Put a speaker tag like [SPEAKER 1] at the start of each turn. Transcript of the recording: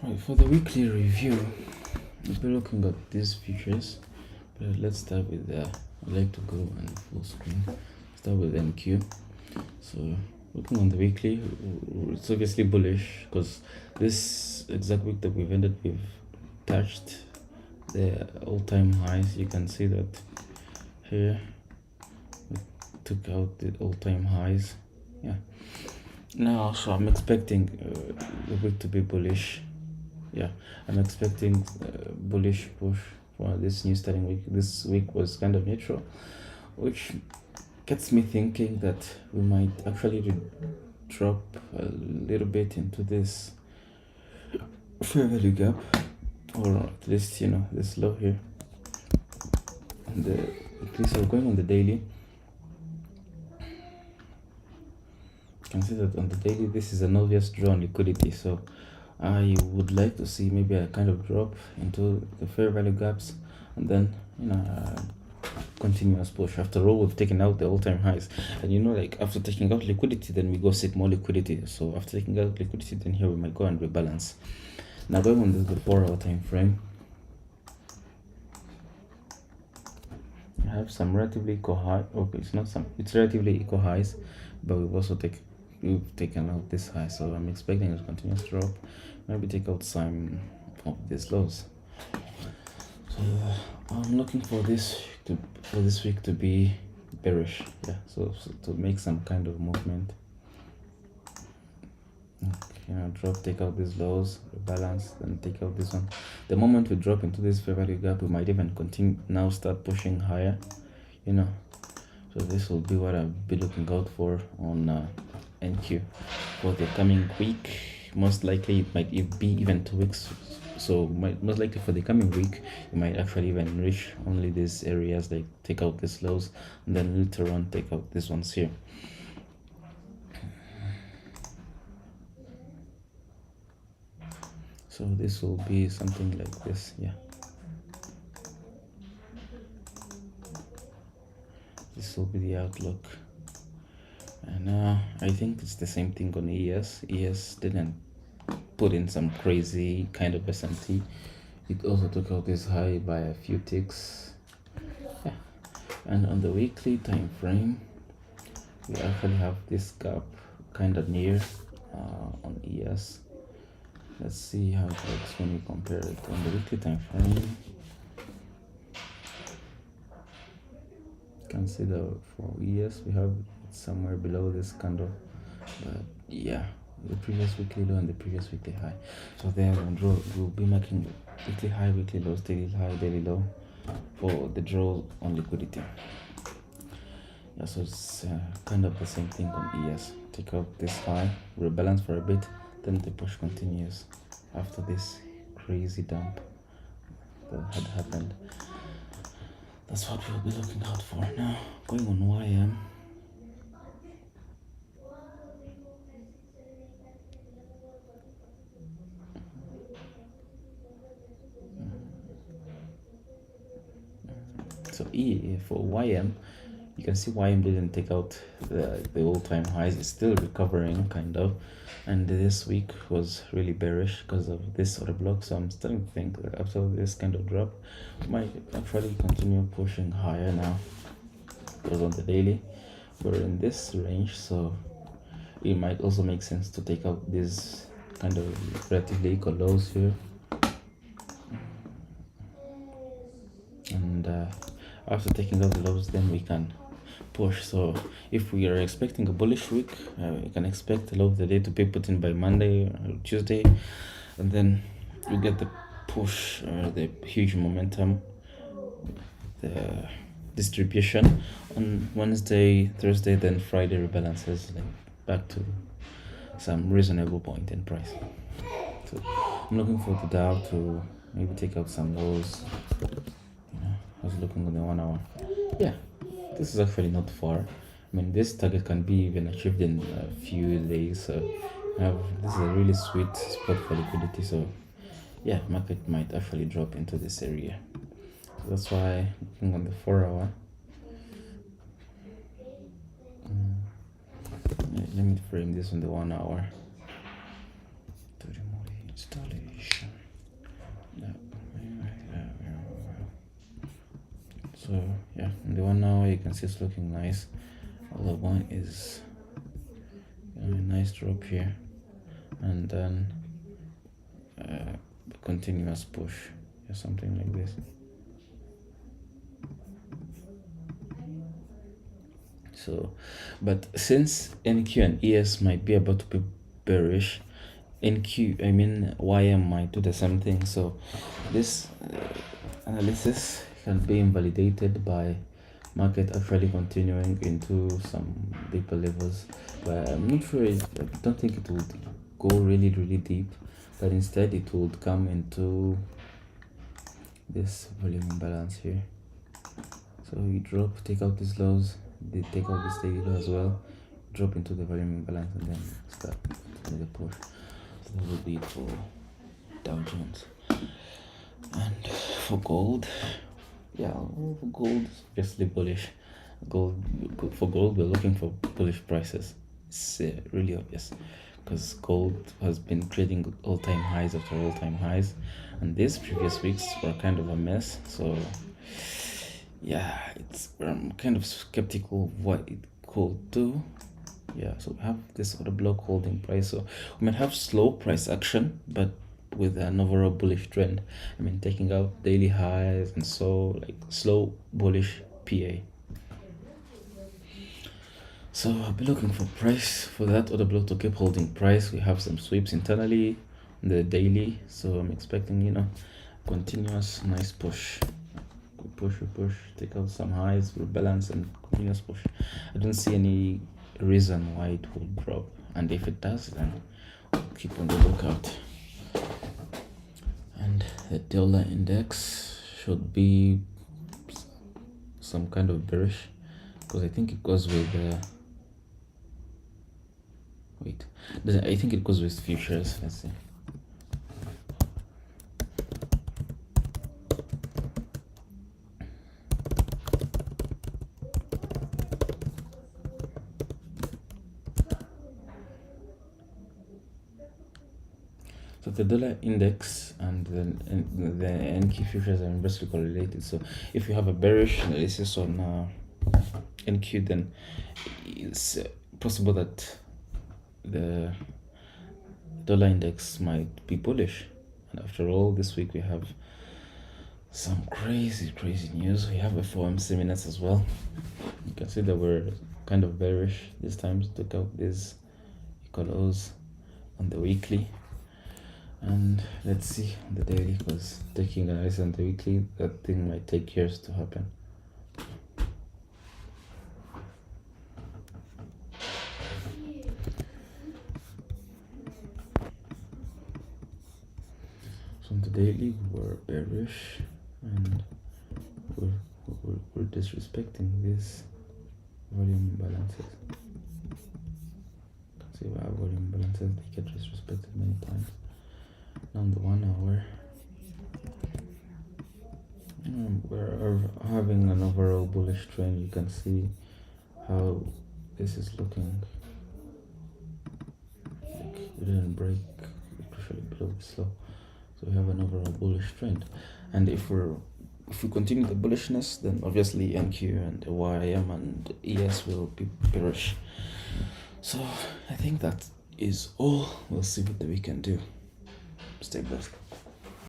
[SPEAKER 1] Right, for the weekly review, we'll be looking at these features, but let's start with I like to go on full screen. Start with NQ. So looking on the weekly, it's obviously bullish because this exact week that we've ended, we've touched the all-time highs. You can see that here we took out the all-time highs. Yeah. Now, so I'm expecting the week to be bullish. Yeah, I'm expecting bullish push for this new starting week. This week was kind of neutral, which gets me thinking that we might actually drop a little bit into this fair value gap, or at least this low here. And at least we're going on the daily. You can see that on the daily this is an obvious draw on liquidity, so I would like to see maybe a kind of drop into the fair value gaps, and then continuous push. After all, we've taken out the all-time highs, and like after taking out liquidity, then we go seek more liquidity. So after taking out liquidity, then here we might go and rebalance. Now going on the 4-hour time frame, I have some relatively equal high. Okay, it's relatively equal highs, but we've taken out this high, so I'm expecting a continuous drop. Maybe take out some of these lows. So I'm looking for this week to be bearish. Yeah, so to make some kind of movement. Okay, drop, take out these lows, rebalance, then take out this one. The moment we drop into this fair value gap, we might even continue now, start pushing higher. So this will be what I'll be looking out for on NQ for the coming week. Most likely it might be even 2 weeks, so most likely for the coming week you might actually even reach only these areas, like take out these lows and then later on take out these ones here. So this will be something like this. Yeah, this will be the outlook. And I think it's the same thing on ES didn't put in some crazy kind of SMT. It also took out this high by a few ticks. Yeah. And on the weekly time frame, we actually have this gap kind of near on ES. Let's see how it looks when we compare it on the weekly time frame. You can see that for ES we have somewhere below this candle, but yeah, the previous weekly low and the previous weekly high. So there we'll be making weekly high, weekly lows, daily high, daily low for the draw on liquidity. Yeah, so it's kind of the same thing on ES. Take out this high, rebalance for a bit, then the push continues after this crazy dump that had happened. That's what we'll be looking out for. Now going on YM. So for YM, you can see YM didn't take out the all-time highs. It's still recovering kind of, and this week was really bearish because of this order block. So I'm starting to think that after this kind of drop, we might actually continue pushing higher now, because on the daily we're in this range, so it might also make sense to take out these kind of relatively equal lows here. And after taking out the lows, then we can push. So if we are expecting a bullish week, we can expect the low of the day to be put in by Monday or Tuesday, and then you get the push, the huge momentum, the distribution on Wednesday, Thursday, then Friday rebalances like back to some reasonable point in price. So I'm looking for the Dow to maybe take out some lows. I was looking on the 1 hour. Yeah, this is actually not far. I mean, this target can be even achieved in a few days. So this is a really sweet spot for liquidity. So yeah, market might actually drop into this area. So that's why looking on the 4 hour. Let me frame this on the 1 hour to remove installation. the 1 hour you can see it's looking nice. All I want is a nice drop here, and then a continuous push or something like this. So, but since NQ and ES might be about to be bearish, YM might do the same thing. So this analysis can be invalidated by market actually continuing into some deeper levels, but I'm not sure. I don't think it would go really deep, but instead it would come into this volume imbalance here. So you drop, take out these lows, they take out this daily low as well, drop into the volume imbalance, and then start with the push. So that would be it for Dow Jones. And for gold, for gold, obviously bullish. For gold, we're looking for bullish prices. It's really obvious, because gold has been trading all-time highs after all-time highs, and these previous weeks were kind of a mess. So I'm kind of skeptical of what it could do. So we have this other block holding price, so we might have slow price action, but with an overall bullish trend. Taking out daily highs, and so like slow bullish PA. So I'll be looking for price for that other block to keep holding price. We have some sweeps internally on the daily, so I'm expecting continuous nice push. We push, take out some highs, rebalance, and continuous push. I don't see any reason why it will drop, and if it does, then we'll keep on the lookout. And the dollar index should be some kind of bearish, because I think it goes with I think it goes with futures. Let's see. So the dollar index and the NQ futures are inversely correlated. So if you have a bearish analysis on NQ, then it's possible that the dollar index might be bullish. And after all, this week we have some crazy news. We have FOMC minutes as well. You can see that we're kind of bearish this time. Took out these equal on the weekly. And let's see on the daily, because taking analysis on the weekly, that thing might take years to happen. So on the daily, we're bearish, and we're disrespecting these volume imbalances. You can see our volume imbalances, they get disrespected many times. On the 1 hour, we're having an overall bullish trend. You can see how this is looking. Like we didn't break, especially below this low, so we have an overall bullish trend. And if we continue the bullishness, then obviously NQ and YM and ES will be bearish. So I think that is all. We'll see what we can do. Stay blessed.